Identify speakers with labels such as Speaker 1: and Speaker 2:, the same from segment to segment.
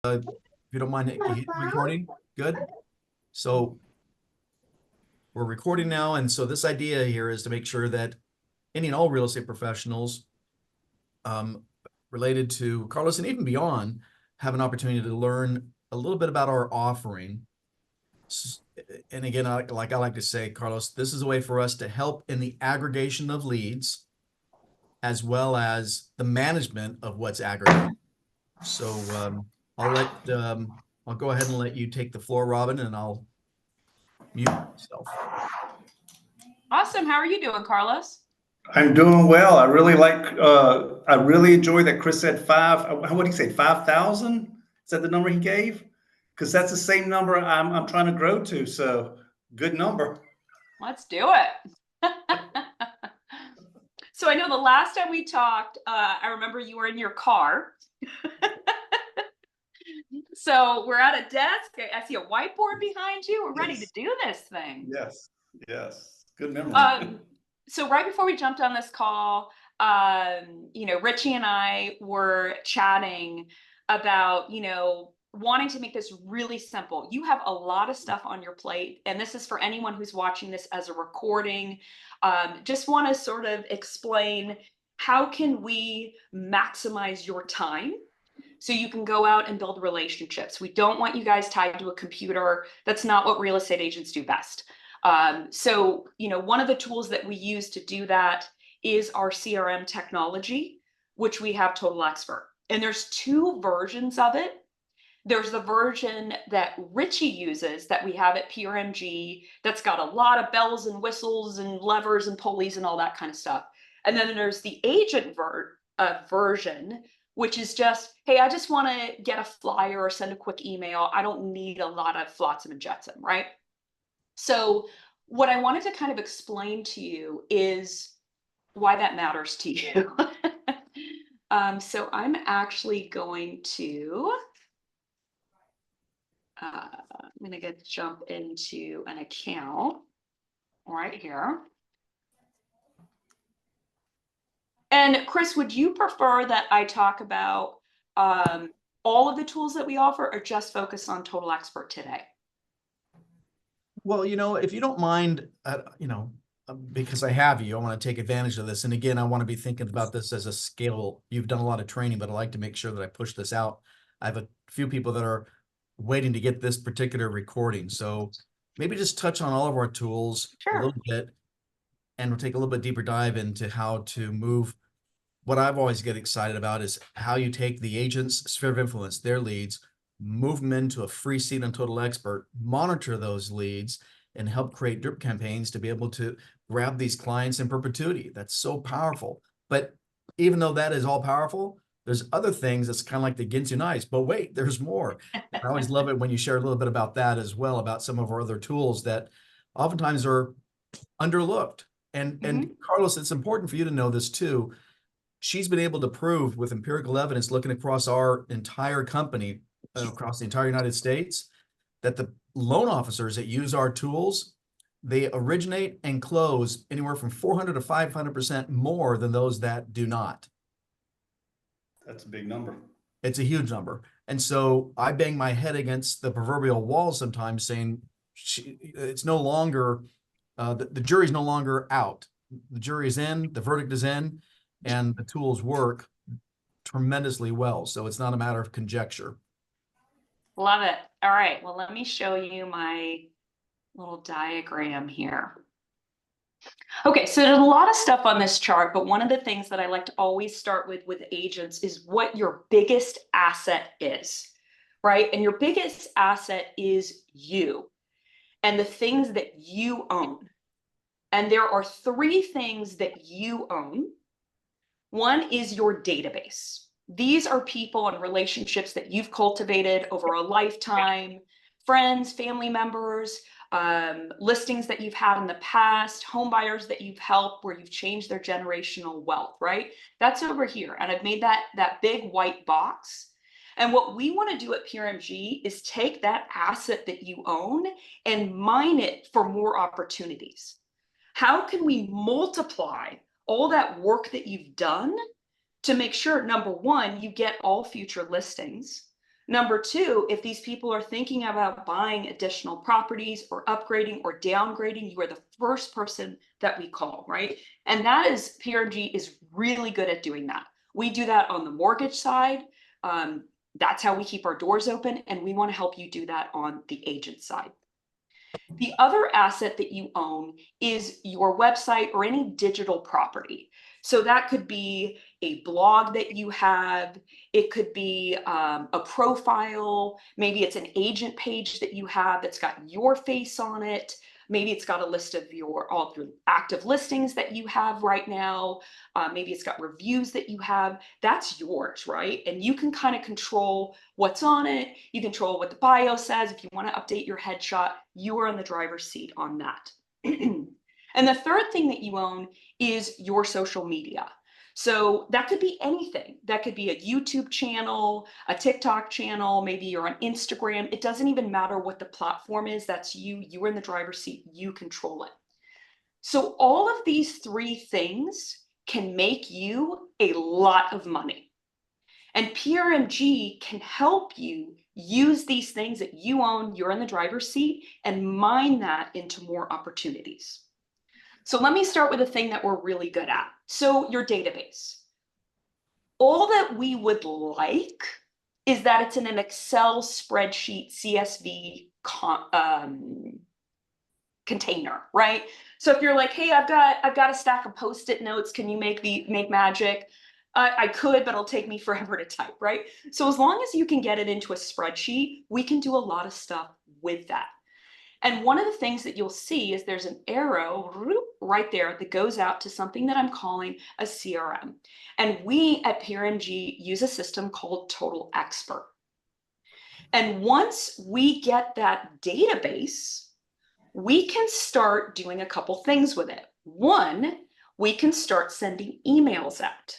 Speaker 1: if you don't mind recording, good. So we're recording now, and so this idea here is to make sure that any and all real estate professionals um, related to Carlos and even beyond have an opportunity to learn a little bit about our offering. And again, like I like to say, Carlos, this is a way for us to help in the aggregation of leads as well as the management of what's aggregated. So I'll go ahead and let you take the floor, Robin, and I'll mute myself.
Speaker 2: Awesome. How are you doing, Carlos?
Speaker 3: I'm doing well. I really enjoy that Chris said what did he say, 5,000? Is that the number he gave? Because that's the same number I'm trying to grow to. So good number.
Speaker 2: Let's do it. So I know the last time we talked, I remember you were in your car. So we're at a desk. I see a whiteboard behind you. We're ready to do this thing.
Speaker 3: Yes. Good memory.
Speaker 2: So right before we jumped on this call, Richie and I were chatting about, wanting to make this really simple. You have a lot of stuff on your plate, and this is for anyone who's watching this as a recording. Just want to sort of explain, how can we maximize your time so you can go out and build relationships? We don't want you guys tied to a computer. That's not what real estate agents do best. So one of the tools that we use to do that is our CRM technology, which we have Total Expert. And there's two versions of it. There's the version that Richie uses that we have at PRMG that's got a lot of bells and whistles and levers and pulleys and all that kind of stuff. And then there's the agent version, which is just, hey, I just want to get a flyer or send a quick email. I don't need a lot of flotsam and jetsam, right? So what I wanted to kind of explain to you is why that matters to you. So I'm actually going to, jump into an account right here. And Chris, would you prefer that I talk about all of the tools that we offer, or just focus on Total Expert today?
Speaker 1: Well, if you don't mind, because I have you, I want to take advantage of this. And again, I want to be thinking about this as a scale. You've done a lot of training, but I like to make sure that I push this out. I have a few people that are waiting to get this particular recording. So maybe just touch on all of our tools a little bit, and we'll take a little bit deeper dive into how to move. What I've always get excited about is how you take the agent's sphere of influence, their leads, move them into a free seat on Total Expert, monitor those leads, and help create drip campaigns to be able to grab these clients in perpetuity. That's so powerful. But even though that is all powerful, there's other things that's kind of like the Ginsu knives, but wait, there's more. I always love it when you share a little bit about that as well, about some of our other tools that oftentimes are underlooked. And Carlos, it's important for you to know this too. She's been able to prove with empirical evidence, looking across our entire company, across the entire United States, that the loan officers that use our tools, they originate and close anywhere from 400 to 500% more than those that do not.
Speaker 3: That's a big number.
Speaker 1: It's a huge number. And so I bang my head against the proverbial wall sometimes, saying it's no longer, the jury's no longer out. The jury is in, the verdict is in, and the tools work tremendously well. So it's not a matter of conjecture.
Speaker 2: Love it. All right. Well, let me show you my little diagram here. Okay, so there's a lot of stuff on this chart, but one of the things that I like to always start with agents is what your biggest asset is, right? And your biggest asset is you and the things that you own. And there are three things that you own. One is your database. These are people and relationships that you've cultivated over a lifetime, friends, family members, listings that you've had in the past, home buyers that you've helped where you've changed their generational wealth, right? That's over here. And I've made that big white box. And what we want to do at PRMG is take that asset that you own and mine it for more opportunities. How can we multiply all that work that you've done to make sure, number one, you get all future listings. Number two, if these people are thinking about buying additional properties or upgrading or downgrading, you are the first person that we call, right? And that is, PRMG is really good at doing that. We do that on the mortgage side. That's how we keep our doors open, and we want to help you do that on the agent side. The other asset that you own is your website or any digital property. So that could be a blog that you have. It could be a profile. Maybe it's an agent page that you have that's got your face on it. Maybe it's got a list of all your active listings that you have right now. Maybe it's got reviews that you have. That's yours, right? And you can kind of control what's on it. You control what the bio says. If you want to update your headshot, you are in the driver's seat on that. And the third thing that you own is your social media. So that could be anything. That could be a YouTube channel, a TikTok channel, maybe you're on Instagram. It doesn't even matter what the platform is. That's you. You're in the driver's seat. You control it. So all of these three things can make you a lot of money. And PRMG can help you use these things that you own, you're in the driver's seat, and mine that into more opportunities. So let me start with a thing that we're really good at. So your database. All that we would like is that it's in an Excel spreadsheet CSV container, right? So if you're like, hey, I've got a stack of Post-it notes, can you make magic? I could, but it'll take me forever to type, right? So as long as you can get it into a spreadsheet, we can do a lot of stuff with that. And one of the things that you'll see is there's an arrow right there that goes out to something that I'm calling a CRM. And we at PRMG use a system called Total Expert. And once we get that database, we can start doing a couple things with it. One, we can start sending emails out.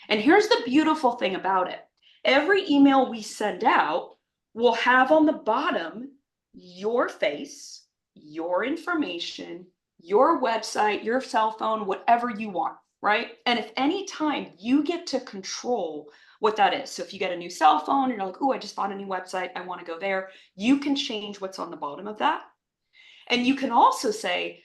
Speaker 2: And here's the beautiful thing about it. Every email we send out will have on the bottom your face, your information, your website, your cell phone, whatever you want, right? And if any time you get to control what that is. So if you get a new cell phone and you're like, oh, I just bought a new website, I want to go there, you can change what's on the bottom of that. And you can also say,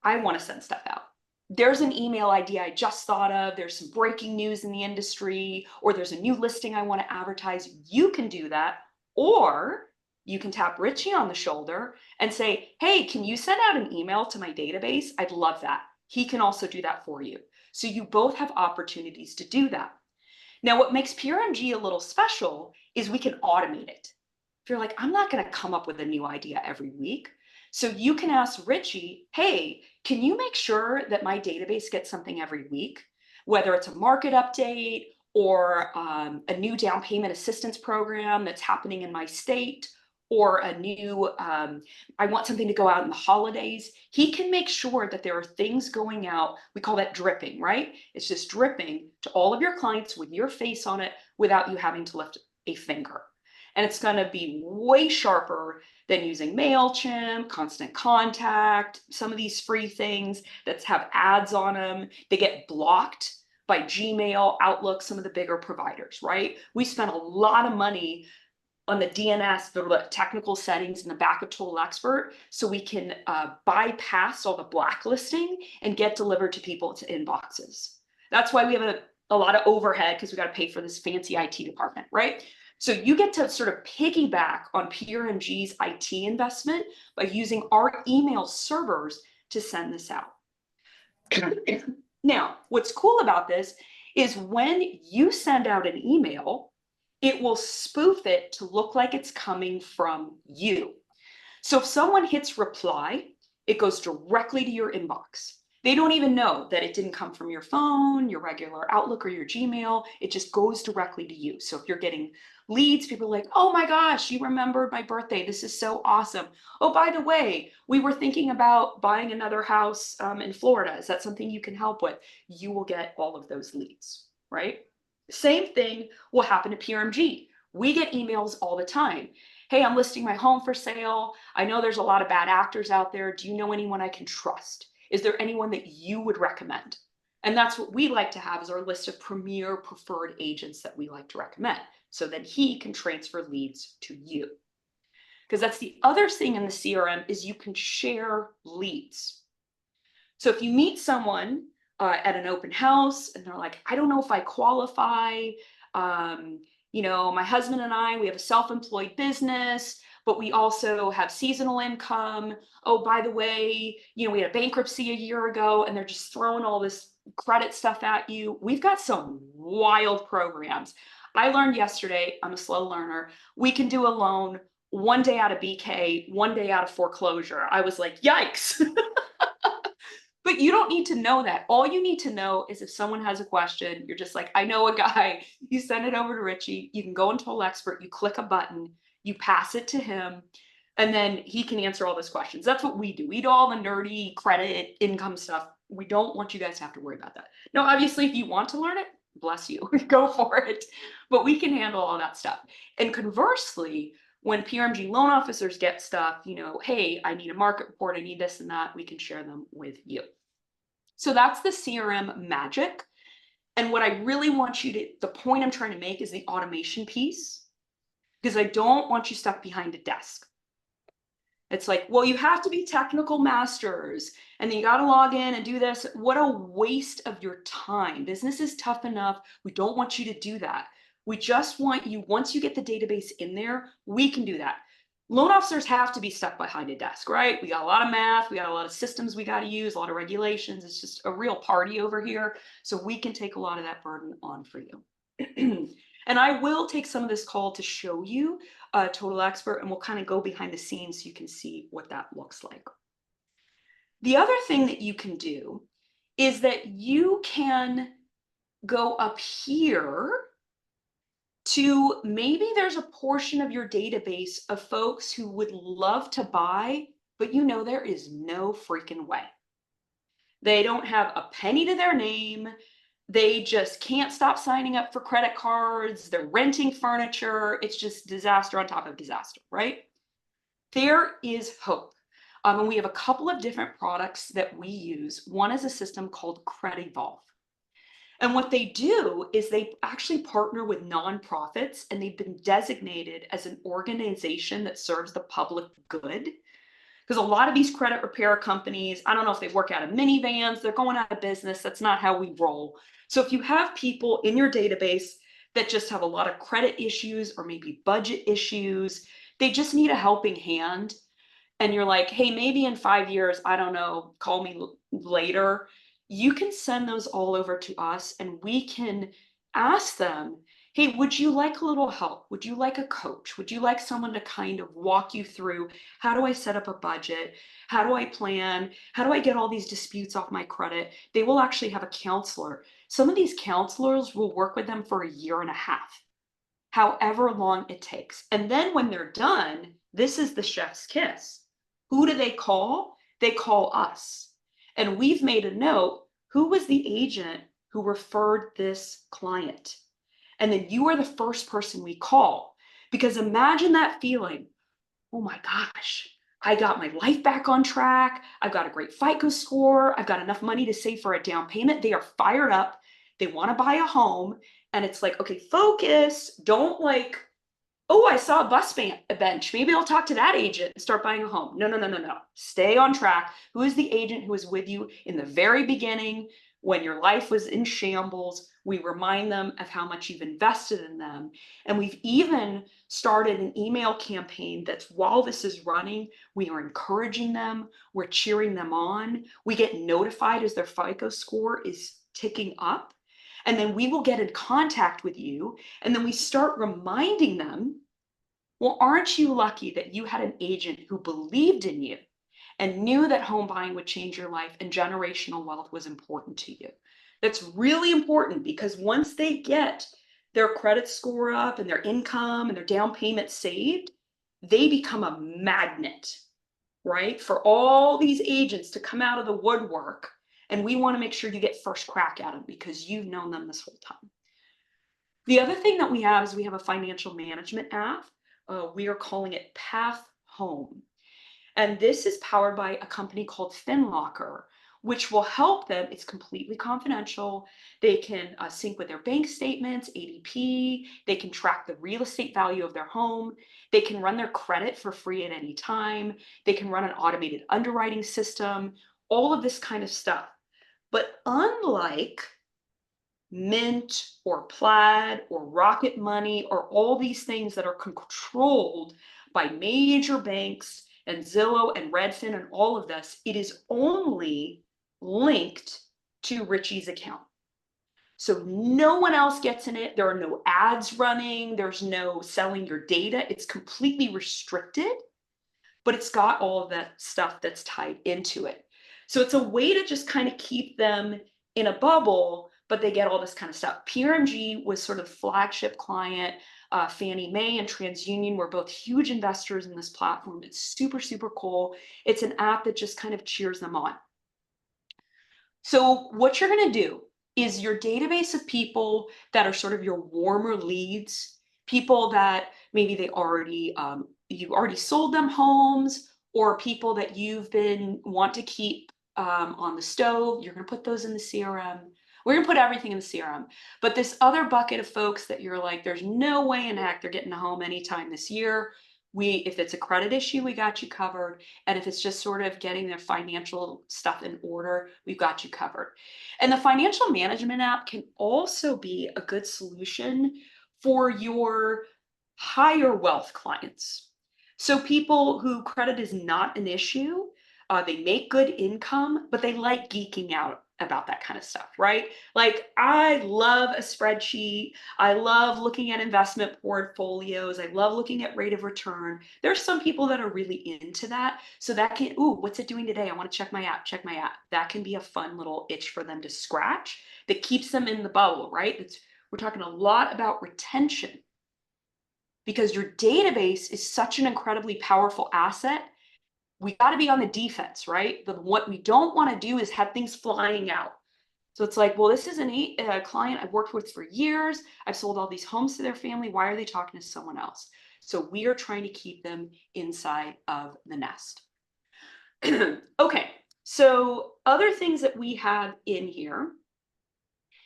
Speaker 2: I want to send stuff out. There's an email idea I just thought of, there's some breaking news in the industry, or there's a new listing I want to advertise. You can do that. Or you can tap Richie on the shoulder and say, hey, can you send out an email to my database? I'd love that. He can also do that for you. So you both have opportunities to do that. Now, what makes PRMG a little special is we can automate it. If you're like, I'm not going to come up with a new idea every week. So you can ask Richie, hey, can you make sure that my database gets something every week, whether it's a market update or a new down payment assistance program that's happening in my state, or a new, I want something to go out in the holidays. He can make sure that there are things going out. We call that dripping, right? It's just dripping to all of your clients with your face on it without you having to lift a finger. And it's going to be way sharper than using MailChimp, Constant Contact, some of these free things that have ads on them. They get blocked by Gmail, Outlook, some of the bigger providers, right? We spent a lot of money on the DNS, the technical settings in the back of Total Expert, so we can bypass all the blacklisting and get delivered to people's inboxes. That's why we have a lot of overhead, because we got to pay for this fancy IT department, right? So you get to sort of piggyback on PRMG's IT investment by using our email servers to send this out. Now, what's cool about this is when you send out an email, it will spoof it to look like it's coming from you. So if someone hits reply, it goes directly to your inbox. They don't even know that it didn't come from your phone, your regular Outlook, or your Gmail. It just goes directly to you. So if you're getting leads, people are like, oh my gosh, you remembered my birthday. This is so awesome. Oh, by the way, we were thinking about buying another house in Florida. Is that something you can help with? You will get all of those leads, right? Same thing will happen to PRMG. We get emails all the time. Hey, I'm listing my home for sale. I know there's a lot of bad actors out there. Do you know anyone I can trust? Is there anyone that you would recommend? And that's what we like to have, is our list of premier preferred agents that we like to recommend. So then he can transfer leads to you. Because that's the other thing in the CRM is you can share leads. So if you meet someone at an open house and they're like, I don't know if I qualify. My husband and I, we have a self-employed business, but we also have seasonal income. Oh, by the way, we had a bankruptcy a year ago, and they're just throwing all this credit stuff at you. We've got some wild programs. I learned yesterday, I'm a slow learner, we can do a loan one day out of BK, one day out of foreclosure. I was like, yikes. But you don't need to know that. All you need to know is if someone has a question, you're just like, I know a guy. You send it over to Richie. You can go into Total Expert. You click a button. You pass it to him. And then he can answer all those questions. That's what we do. We do all the nerdy credit income stuff. We don't want you guys to have to worry about that. Now, obviously, if you want to learn it, bless you, go for it. But we can handle all that stuff. And conversely, when PRMG loan officers get stuff, hey, I need a market report, I need this and that, we can share them with you. So that's the CRM magic. And what I really want you to, the point I'm trying to make is the automation piece, because I don't want you stuck behind a desk. It's like, well, you have to be technical masters and then you got to log in and do this. What a waste of your time. Business is tough enough. We don't want you to do that. We just want you, once you get the database in there, we can do that. Loan officers have to be stuck behind a desk, right? We got a lot of math, we got a lot of systems we got to use, a lot of regulations. It's just a real party over here. So we can take a lot of that burden on for you. And I will take some of this call to show you Total Expert, and we'll kind of go behind the scenes so you can see what that looks like. The other thing that you can do is that you can go up here to maybe there's a portion of your database of folks who would love to buy, but there is no freaking way. They don't have a penny to their name. They just can't stop signing up for credit cards. They're renting furniture. It's just disaster on top of disaster, right? There is hope. And we have a couple of different products that we use. One is a system called Credivolve. And what they do is they actually partner with nonprofits, and they've been designated as an organization that serves the public good. Because a lot of these credit repair companies, I don't know if they work out of minivans, they're going out of business. That's not how we roll. So if you have people in your database that just have a lot of credit issues or maybe budget issues, they just need a helping hand. And you're like, hey, maybe in 5 years, I don't know, call me later. You can send those all over to us and we can ask them, hey, would you like a little help? Would you like a coach? Would you like someone to kind of walk you through, how do I set up a budget? How do I plan? How do I get all these disputes off my credit? They will actually have a counselor. Some of these counselors will work with them for 1.5 years, however long it takes. And then when they're done, this is the chef's kiss. Who do they call? They call us. And we've made a note, who was the agent who referred this client? And then you are the first person we call. Because imagine that feeling, oh my gosh, I got my life back on track. I've got a great FICO score. I've got enough money to save for a down payment. They are fired up. They want to buy a home. And it's like, okay, focus. Don't like, oh, I saw a bus bench. Maybe I'll talk to that agent and start buying a home. No. Stay on track. Who is the agent who was with you in the very beginning when your life was in shambles? We remind them of how much you've invested in them. And we've even started an email campaign that's, while this is running, we are encouraging them. We're cheering them on. We get notified as their FICO score is ticking up. And then we will get in contact with you. And then we start reminding them, well, aren't you lucky that you had an agent who believed in you and knew that home buying would change your life and generational wealth was important to you? That's really important, because once they get their credit score up and their income and their down payment saved, they become a magnet, right? For all these agents to come out of the woodwork. And we want to make sure you get first crack at them because you've known them this whole time. The other thing that we have is we have a financial management app. We are calling it Path Home. And this is powered by a company called FinLocker. which will help them. It's completely confidential. They can sync with their bank statements, ADP. They can track the real estate value of their home. They can run their credit for free at any time. They can run an automated underwriting system, all of this kind of stuff. But unlike Mint or Plaid or Rocket Money or all these things that are controlled by major banks and Zillow and Redfin and all of this, it is only linked to Richie's account. So no one else gets in it. There are no ads running. There's no selling your data. It's completely restricted, but it's got all of that stuff that's tied into it. So it's a way to just kind of keep them in a bubble, but they get all this kind of stuff. PRMG was sort of flagship client. Fannie Mae and TransUnion were both huge investors in this platform. It's super, super cool. It's an app that just kind of cheers them on. So what you're going to do is your database of people that are sort of your warmer leads, people that maybe they already, you already sold them homes, or people that you've been want to keep on the stove. You're going to put those in the CRM. We're going to put everything in the CRM. But this other bucket of folks that you're like, there's no way in heck they're getting home anytime this year. If it's a credit issue, we got you covered. And if it's just sort of getting their financial stuff in order, we've got you covered. And the financial management app can also be a good solution for your higher wealth clients. So people who credit is not an issue, they make good income, but they like geeking out about that kind of stuff, right? Like, I love a spreadsheet. I love looking at investment portfolios. I love looking at rate of return. There's some people that are really into that. So that can, ooh, what's it doing today? I want to check my app, check my app. That can be a fun little itch for them to scratch that keeps them in the bubble, right? We're talking a lot about retention, because your database is such an incredibly powerful asset. We got to be on the defense, right? But what we don't want to do is have things flying out. So it's like, well, this is a client I've worked with for years. I've sold all these homes to their family. Why are they talking to someone else? So we are trying to keep them inside of the nest. Okay, so other things that we have in here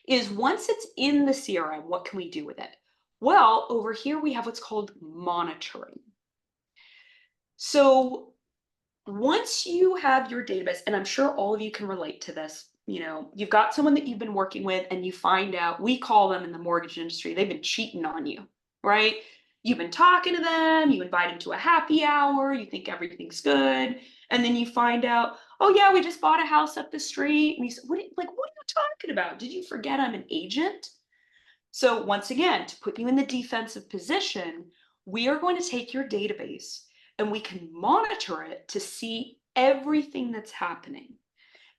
Speaker 2: is, once it's in the CRM, what can we do with it? Well, over here we have what's called monitoring. So once you have your database, and I'm sure all of you can relate to this, you know, you've got someone that you've been working with and you find out, we call them in the mortgage industry, they've been cheating on you, right? You've been talking to them, you invite them to a happy hour, you think everything's good, and then you find out, oh yeah, we just bought a house up the street. And you say, what are you talking about? Did you forget I'm an agent? So once again, to put you in the defensive position, we are going to take your database and we can monitor it to see everything that's happening.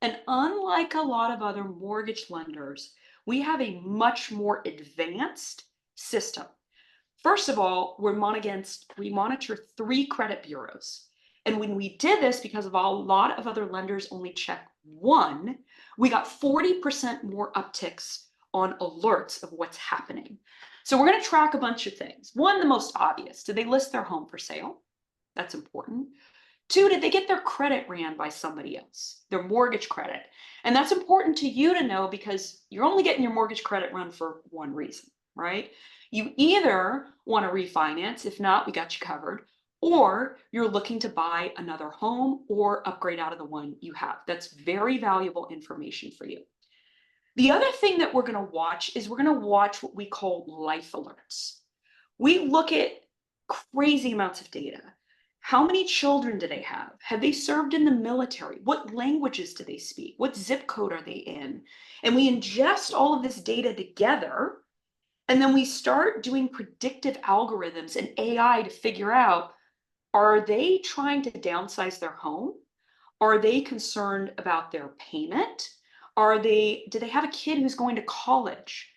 Speaker 2: And unlike a lot of other mortgage lenders, we have a much more advanced system. First of all, we monitor 3 credit bureaus. And when we did this, because of a lot of other lenders only check 1, we got 40% more upticks on alerts of what's happening. So we're going to track a bunch of things. 1, the most obvious, did they list their home for sale? That's important. 2, did they get their credit ran by somebody else, their mortgage credit? And that's important to you to know, because you're only getting your mortgage credit run for one reason, right? You either want to refinance, if not, we got you covered, or you're looking to buy another home or upgrade out of the one you have. That's very valuable information for you. The other thing that we're going to watch is we're going to watch what we call life alerts. We look at crazy amounts of data. How many children do they have? Have they served in the military? What languages do they speak? What zip code are they in? And we ingest all of this data together, and then we start doing predictive algorithms and AI to figure out, are they trying to downsize their home? Are they concerned about their payment? Do they have a kid who's going to college?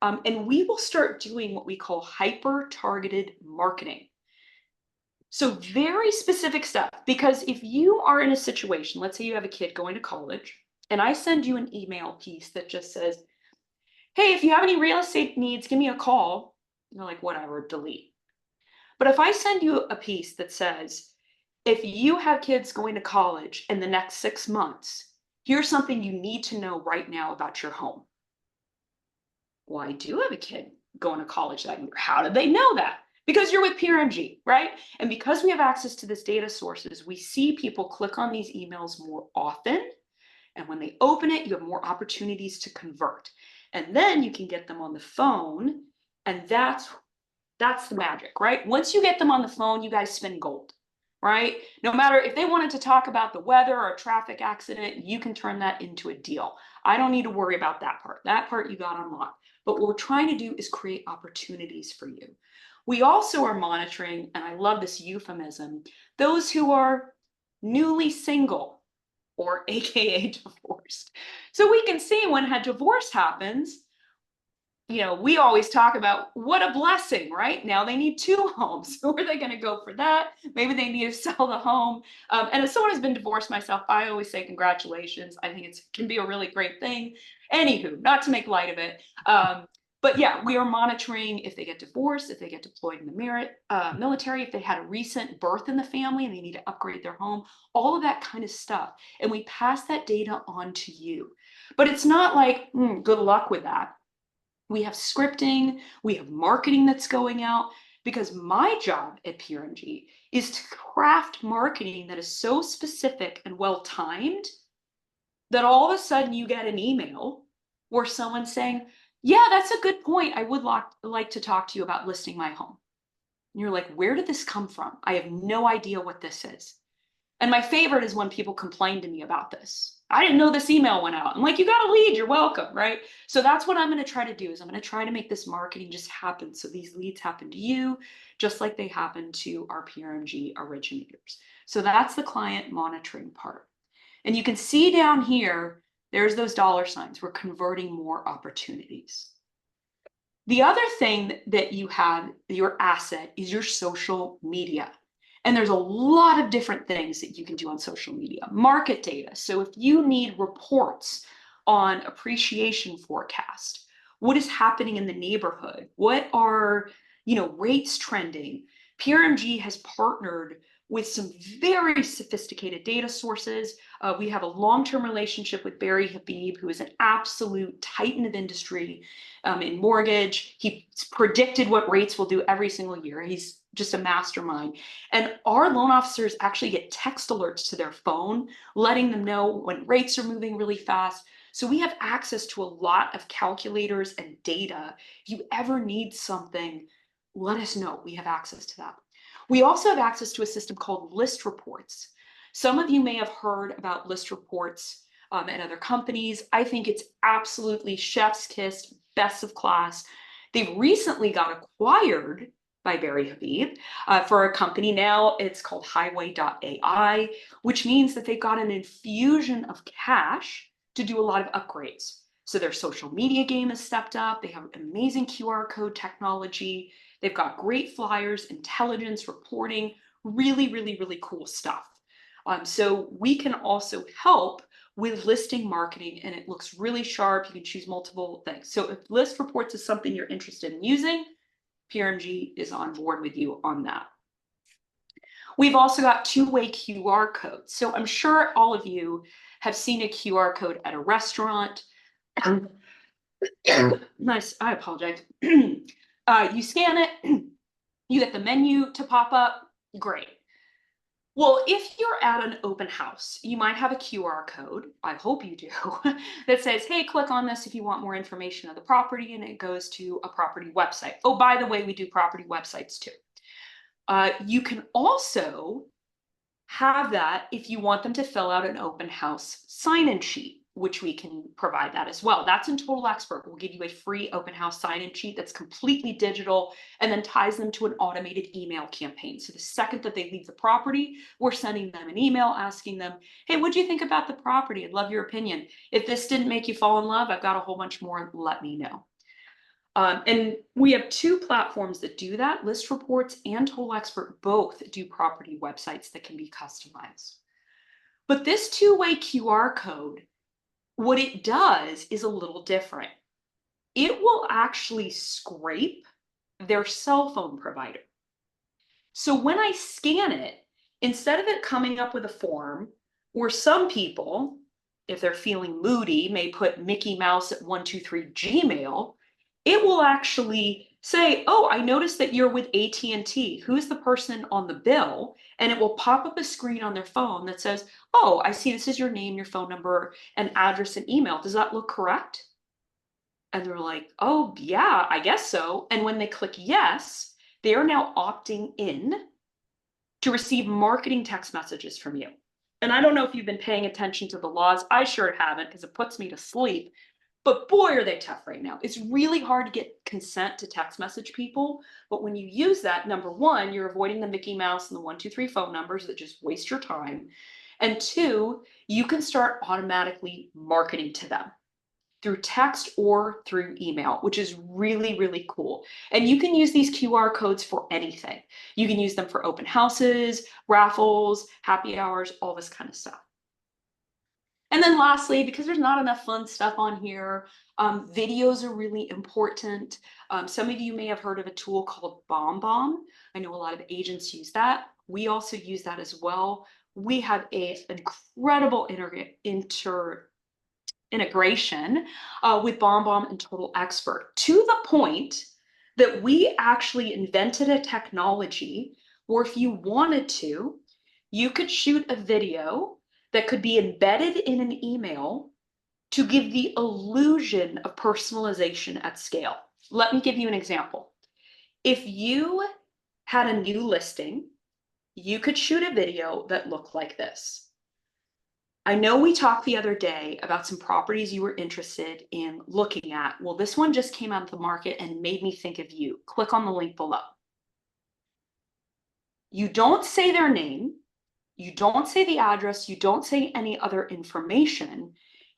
Speaker 2: And we will start doing what we call hyper-targeted marketing. So very specific stuff, because if you are in a situation, let's say you have a kid going to college, and I send you an email piece that just says, hey, if you have any real estate needs, give me a call. You're like, whatever, delete. But if I send you a piece that says, if you have kids going to college in the next 6 months, Here's something you need to know right now about your home. Well, I do have a kid going to college that year. How did they know that? Because you're with PRMG, right? And because we have access to this data sources, we see people click on these emails more often. And when they open it, you have more opportunities to convert. And then you can get them on the phone. And that's the magic, right? Once you get them on the phone, you guys spin gold, right? No matter if they wanted to talk about the weather or a traffic accident, you can turn that into a deal. I don't need to worry about that part. That part you got unlocked. But what we're trying to do is create opportunities for you. We also are monitoring, and I love this euphemism, those who are newly single or AKA divorced. So we can see when a divorce happens, you know, we always talk about what a blessing, right? Now they need 2 homes. Who are they going to go for that? Maybe they need to sell the home. And as someone who's been divorced myself, I always say congratulations. I think it can be a really great thing. Anywho, not to make light of it. But yeah, we are monitoring if they get divorced, if they get deployed in the military, if they had a recent birth in the family and they need to upgrade their home, all of that kind of stuff. And we pass that data on to you. But it's not like, good luck with that. We have scripting, we have marketing that's going out, because my job at PRMG is to craft marketing that is so specific and well timed that all of a sudden you get an email where someone's saying, yeah, that's a good point. I would like to talk to you about listing my home. And you're like, where did this come from? I have no idea what this is. And my favorite is when people complain to me about this. I didn't know this email went out. I'm like, you got a lead, you're welcome, right? So that's what I'm going to try to do, is I'm going to try to make this marketing just happen. So these leads happen to you, just like they happen to our PRMG originators. So that's the client monitoring part. And you can see down here, there's those dollar signs. We're converting more opportunities. The other thing that you have, your asset, is your social media. And there's a lot of different things that you can do on social media. Market data. So if you need reports on appreciation forecast, what is happening in the neighborhood? What are, rates trending? PRMG has partnered with some very sophisticated data sources. We have a long-term relationship with Barry Habib, who is an absolute titan of industry in mortgage. He's predicted what rates will do every single year. He's just a mastermind. And our loan officers actually get text alerts to their phone, letting them know when rates are moving really fast. So we have access to a lot of calculators and data. If you ever need something, let us know. We have access to that. We also have access to a system called list reports. Some of you may have heard about list reports at other companies. I think it's absolutely chef's kiss, best of class. They recently got acquired by Barry Habib for a company now. It's called Highway.ai, which means that they've got an infusion of cash to do a lot of upgrades. So their social media game has stepped up. They have amazing QR code technology. They've got great flyers, intelligence, reporting, really, really, really cool stuff. So we can also help with listing marketing, and it looks really sharp. You can choose multiple things. So if list reports is something you're interested in using, PRMG is on board with you on that. We've also got two-way QR codes. So I'm sure all of you have seen a QR code at a restaurant. Nice, I apologize. You scan it, you get the menu to pop up, great. Well, if you're at an open house, you might have a QR code, I hope you do, that says, hey, click on this if you want more information on the property, and it goes to a property website. Oh, by the way, we do property websites too. You can also have that if you want them to fill out an open house sign-in sheet, which we can provide that as well. That's in Total Expert. We'll give you a free open house sign-in sheet that's completely digital and then ties them to an automated email campaign. So the second that they leave the property, we're sending them an email asking them, hey, what'd you think about the property? I'd love your opinion. If this didn't make you fall in love, I've got a whole bunch more, let me know. And we have two platforms that do that. List Reports and Total Expert both do property websites that can be customized. But this two-way QR code, what it does is a little different. It will actually scrape their cell phone provider. So when I scan it, instead of it coming up with a form where some people if they're feeling moody, may put Mickey Mouse at 123 Gmail, it will actually say, oh, I noticed that you're with AT&T. Who's the person on the bill? And it will pop up a screen on their phone that says, oh, I see this is your name, your phone number, and address and email. Does that look correct? And they're like, oh, yeah, I guess so. And when they click yes, they are now opting in to receive marketing text messages from you. And I don't know if you've been paying attention to the laws. I sure haven't, because it puts me to sleep. But boy, are they tough right now. It's really hard to get consent to text message people. But when you use that, number one, you're avoiding the Mickey Mouse and the 123 phone numbers that just waste your time. And two, you can start automatically marketing to them through text or through email, which is really, really cool. And you can use these QR codes for anything. You can use them for open houses, raffles, happy hours, all this kind of stuff. And then lastly, because there's not enough fun stuff on here, videos are really important. Some of you may have heard of a tool called BombBomb. I know a lot of agents use that. We also use that as well. We have an incredible integration with BombBomb and Total Expert, to the point that we actually invented a technology where if you wanted to, you could shoot a video that could be embedded in an email to give the illusion of personalization at scale. Let me give you an example. If you had a new listing, you could shoot a video that looked like this. I know we talked the other day about some properties you were interested in looking at. Well, this one just came out of the market and made me think of you. Click on the link below. You don't say their name. You don't say the address, you don't say any other information,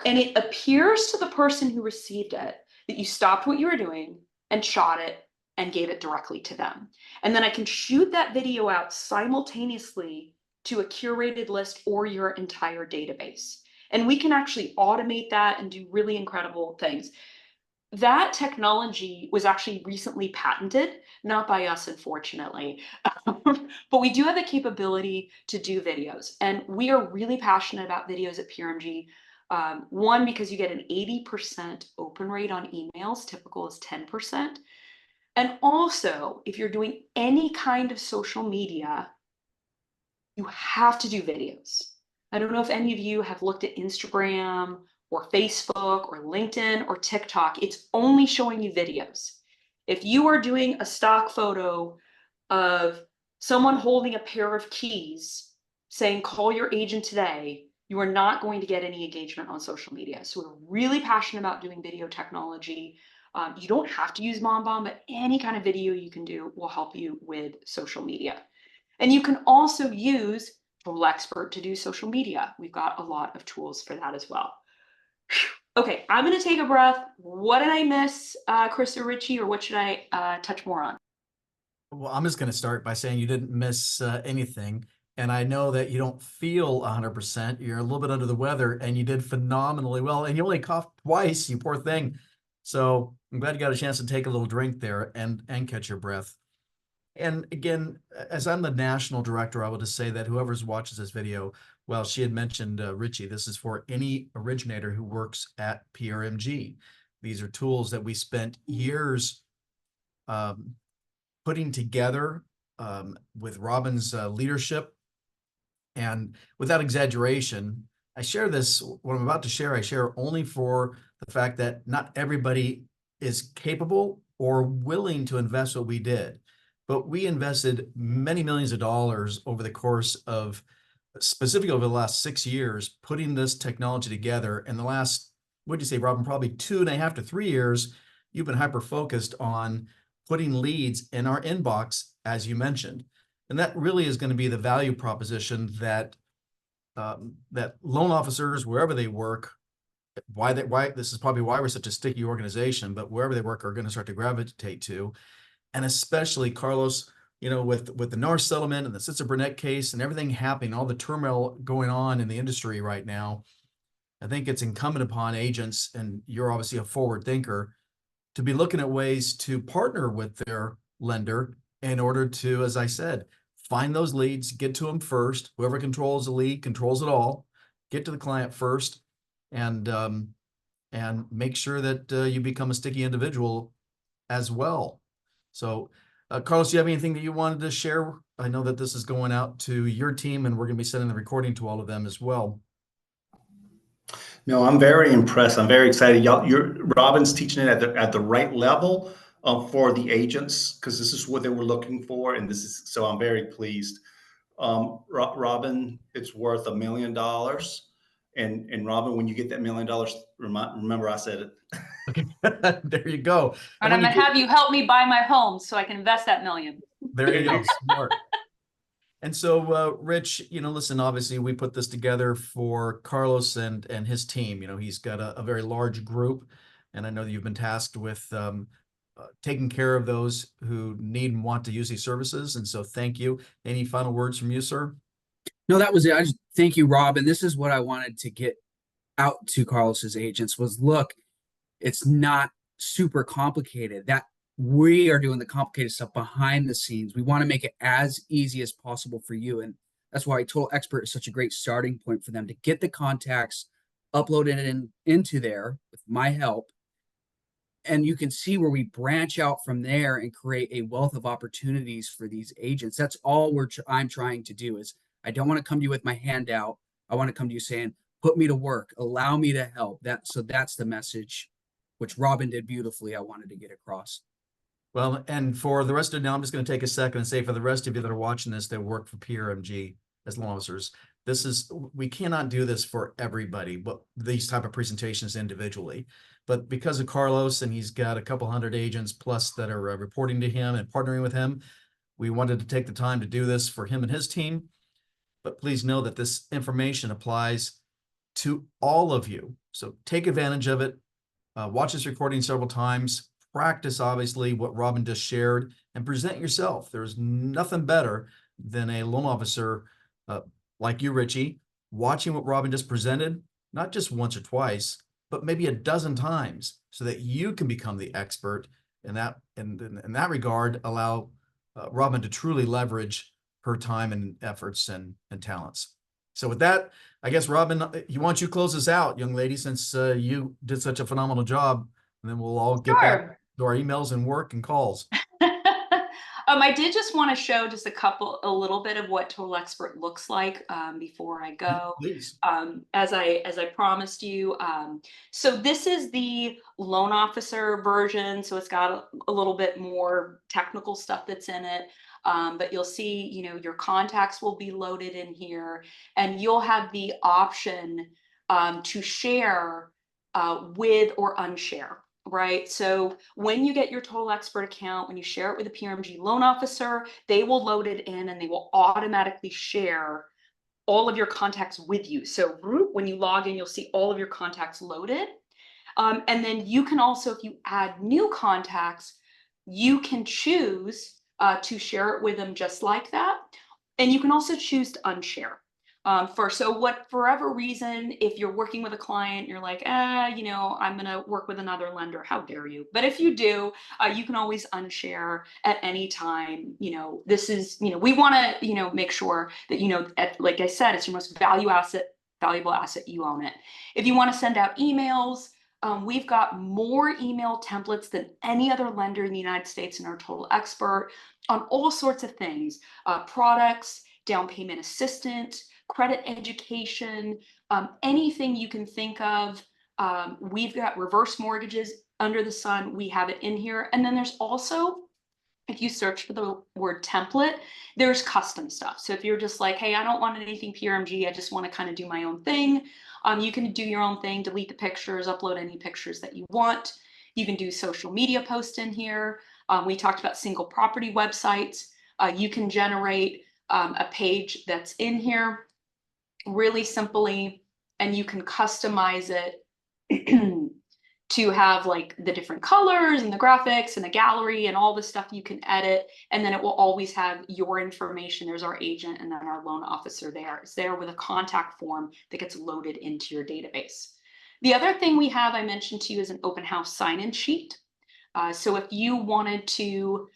Speaker 2: and it appears to the person who received it that you stopped what you were doing and shot it and gave it directly to them. And then I can shoot that video out simultaneously to a curated list or your entire database. And we can actually automate that and do really incredible things. That technology was actually recently patented, not by us, unfortunately, but we do have the capability to do videos. And we are really passionate about videos at PRMG. One, because you get an 80% open rate on emails, typical is 10%. And also, if you're doing any kind of social media, you have to do videos. I don't know if any of you have looked at Instagram or Facebook or LinkedIn or TikTok. It's only showing you videos. If you are doing a stock photo of someone holding a pair of keys saying, call your agent today, you are not going to get any engagement on social media. So we're really passionate about doing video technology. You don't have to use BombBomb, but any kind of video you can do will help you with social media. And you can also use Total Expert to do social media. We've got a lot of tools for that as well. Okay, I'm going to take a breath. What did I miss, Chris or Richie, or what should I touch more on?
Speaker 1: Well, I'm just going to start by saying you didn't miss anything. And I know that you don't feel 100%. You're a little bit under the weather, and you did phenomenally well. And you only coughed twice, you poor thing. So I'm glad you got a chance to take a little drink there and catch your breath. And again, as I'm the national director, I will just say that whoever watches this video, well, she had mentioned Richie, this is for any originator who works at PRMG. These are tools that we spent years putting together with Robin's leadership. And without exaggeration, I share this, what I'm about to share, I share only for the fact that not everybody is capable or willing to invest what we did. But we invested many millions of dollars over the course of, specifically over the last 6 years, putting this technology together. And the last, what'd you say, Robin, probably 2.5 to 3 years, you've been hyper-focused on putting leads in our inbox, as you mentioned. And that really is going to be the value proposition that that loan officers, wherever they work, why this is probably why we're such a sticky organization, but wherever they work are going to start to gravitate to. And especially, Carlos, you know, with the North settlement and the Sitzer Burnett case and everything happening, all the turmoil going on in the industry right now, I think it's incumbent upon agents, and you're obviously a forward thinker, to be looking at ways to partner with their lender in order to, as I said, find those leads, get to them first. Whoever controls the lead controls it all. Get to the client first, and make sure that you become a sticky individual as well. So, Carlos, do you have anything that you wanted to share? I know that this is going out to your team, and we're going to be sending the recording to all of them as well.
Speaker 3: No, I'm very impressed. I'm very excited. Robin's teaching it at the right level for the agents, because this is what they were looking for, and this is so I'm very pleased. Robin, it's worth $1 million, and Robin, when you get that $1 million, remember I said it.
Speaker 1: Okay, there you go.
Speaker 2: And I'm gonna have you help me buy my home so I can invest that $1 million.
Speaker 1: There you go, smart. And so, Rich, listen, obviously we put this together for Carlos and his team. He's got a very large group, and I know that you've been tasked with taking care of those who need and want to use these services. And so thank you. Any final words from you, sir?
Speaker 4: No, that was it. I just thank you, Rob. And this is what I wanted to get out to Carlos's agents was, look, it's not super complicated. That we are doing the complicated stuff behind the scenes. We want to make it as easy as possible for you. And that's why Total Expert is such a great starting point for them to get the contacts, upload it into there with my help. And you can see where we branch out from there and create a wealth of opportunities for these agents. That's all I'm trying to do. Is I don't want to come to you with my hand out. I want to come to you saying, put me to work, allow me to help. So that's the message, which Robin did beautifully. I wanted to get across.
Speaker 1: Well, and for the rest of now, I'm just going to take a second and say for the rest of you that are watching this, that work for PRMG as loan officers, we cannot do this for everybody, but these type of presentations individually. But because of Carlos, and he's got a couple hundred agents plus that are reporting to him and partnering with him, we wanted to take the time to do this for him and his team. But please know that this information applies to all of you. So take advantage of it. Watch this recording several times. Practice, obviously, what Robin just shared, and present yourself. There's nothing better than a loan officer like you, Richie, watching what Robin just presented, not just once or twice, but maybe a dozen times, so that you can become the expert in that. In that regard, allow Robin to truly leverage her time and efforts and talents. So with that, I guess, Robin, why don't you close us out, young lady, since you did such a phenomenal job, and then we'll all get back to our emails and work and calls.
Speaker 2: I did just want to show just a little bit of what Total Expert looks like before I go.
Speaker 1: Please.
Speaker 2: As I promised you. So this is the loan officer version. So it's got a little bit more technical stuff that's in it. But you'll see, your contacts will be loaded in here, and you'll have the option to share with or unshare. Right. So when you get your Total Expert account, when you share it with a PRMG loan officer, they will load it in and they will automatically share all of your contacts with you. So when you log in, you'll see all of your contacts loaded. And then you can also, if you add new contacts, you can choose to share it with them just like that. And you can also choose to unshare. For whatever reason, if you're working with a client, you're like, I'm going to work with another lender. How dare you? But if you do, you can always unshare at any time. This is, we want to, make sure that, like I said, it's your most valuable asset. You own it. If you want to send out emails, we've got more email templates than any other lender in the United States in our Total Expert on all sorts of things, products, down payment assistance, credit education, anything you can think of. We've got reverse mortgages under the sun. We have it in here. And then there's also, if you search for the word template, there's custom stuff. So if you're just like, hey, I don't want anything PRMG, I just want to kind of do my own thing. You can do your own thing, delete the pictures, upload any pictures that you want. You can do social media posts in here. We talked about single property websites. You can generate a page that's in here really simply, and you can customize it to have like the different colors and the graphics and the gallery and all the stuff you can edit. And then it will always have your information. There's our agent and then our loan officer there. It's there with a contact form that gets loaded into your database. The other thing we have, I mentioned to you, is an open house sign-in sheet. So if you wanted to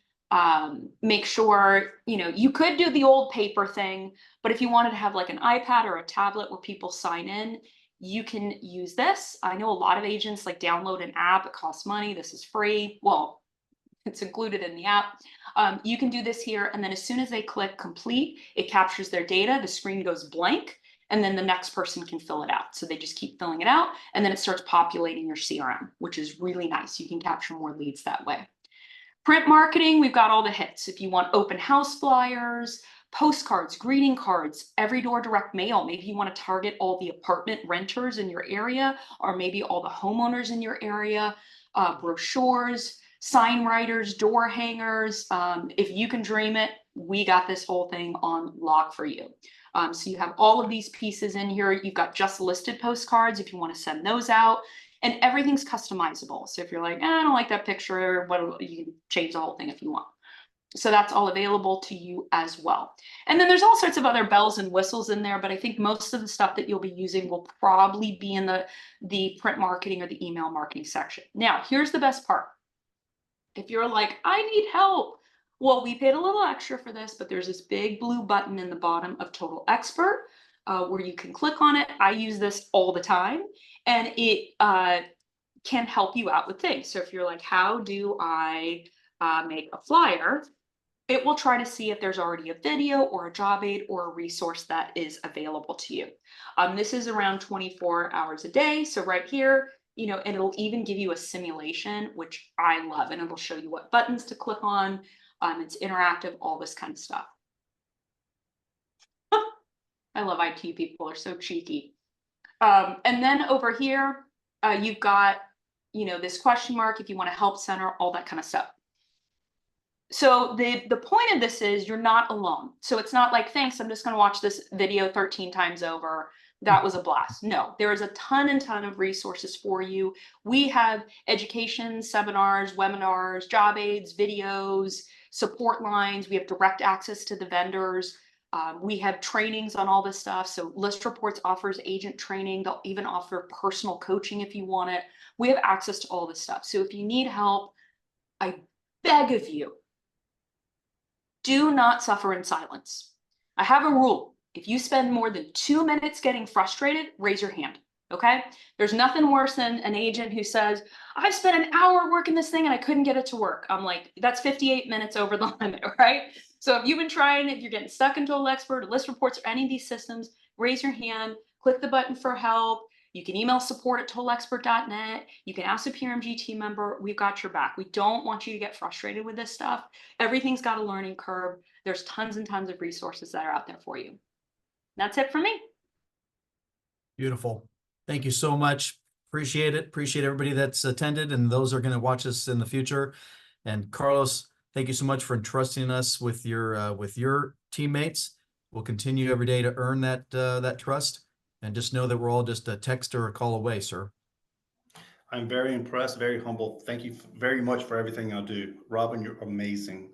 Speaker 2: make sure, you could do the old paper thing, but if you wanted to have like an iPad or a tablet where people sign in, you can use this. I know a lot of agents like download an app. It costs money. This is free. Well, it's included in the app. You can do this here. And then as soon as they click complete, it captures their data. The screen goes blank. And then the next person can fill it out. So they just keep filling it out. And then it starts populating your CRM, which is really nice. You can capture more leads that way. Print marketing, we've got all the hits. If you want open house flyers, postcards, greeting cards, every door direct mail. Maybe you want to target all the apartment renters in your area, or maybe all the homeowners in your area, brochures, sign writers, door hangers. If you can dream it, we got this whole thing on lock for you. So you have all of these pieces in here. You've got just listed postcards if you want to send those out, and everything's customizable. So if you're like, I don't like that picture, you can change the whole thing if you want. So that's all available to you as well. And then there's all sorts of other bells and whistles in there, but I think most of the stuff that you'll be using will probably be in the print marketing or the email marketing section. Now, here's the best part. If you're like, I need help, well, we paid a little extra for this, but there's this big blue button in the bottom of Total Expert where you can click on it. I use this all the time, and it can help you out with things. So if you're like, how do I make a flyer? It will try to see if there's already a video or a job aid or a resource that is available to you. This is around 24 hours a day. So right here, you know, and it'll even give you a simulation, which I love, and it'll show you what buttons to click on. It's interactive, all this kind of stuff. I love IT people, are so cheeky. And then over here, you've got, you know, this question mark if you want a help center, all that kind of stuff. So the point of this is you're not alone. So it's not like, thanks, I'm just going to watch this video 13 times over. That was a blast. No, there is a ton of resources for you. We have education, seminars, webinars, job aids, videos, support lines. We have direct access to the vendors. We have trainings on all this stuff. So List Reports offers agent training. They'll even offer personal coaching if you want it. We have access to all this stuff. So if you need help, I beg of you, do not suffer in silence. I have a rule. If you spend more than 2 minutes getting frustrated, raise your hand, okay? There's nothing worse than an agent who says, I've spent an hour working this thing and I couldn't get it to work. I'm like, that's 58 minutes over the limit, right? So if you've been trying, if you're getting stuck in Total Expert or List Reports or any of these systems, raise your hand, click the button for help. You can email support@totalexpert.net. You can ask a PRMG team member. We've got your back. We don't want you to get frustrated with this stuff. Everything's got a learning curve. There's tons and tons of resources that are out there for you. That's it for me.
Speaker 1: Beautiful. Thank you so much. Appreciate it. Appreciate everybody that's attended and those are going to watch us in the future. And Carlos, thank you so much for entrusting us with your teammates. We'll continue every day to earn that trust. And just know that we're all just a text or a call away, sir.
Speaker 3: I'm very impressed, very humble. Thank you very much for everything I do. Robin, you're amazing.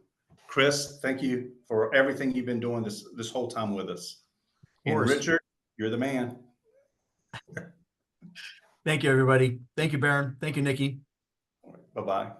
Speaker 3: Chris, thank you for everything you've been doing this whole time with us. And Richard, you're the man.
Speaker 1: Thank you, everybody. Thank you, Baron. Thank you, Nikki.
Speaker 3: Bye-bye.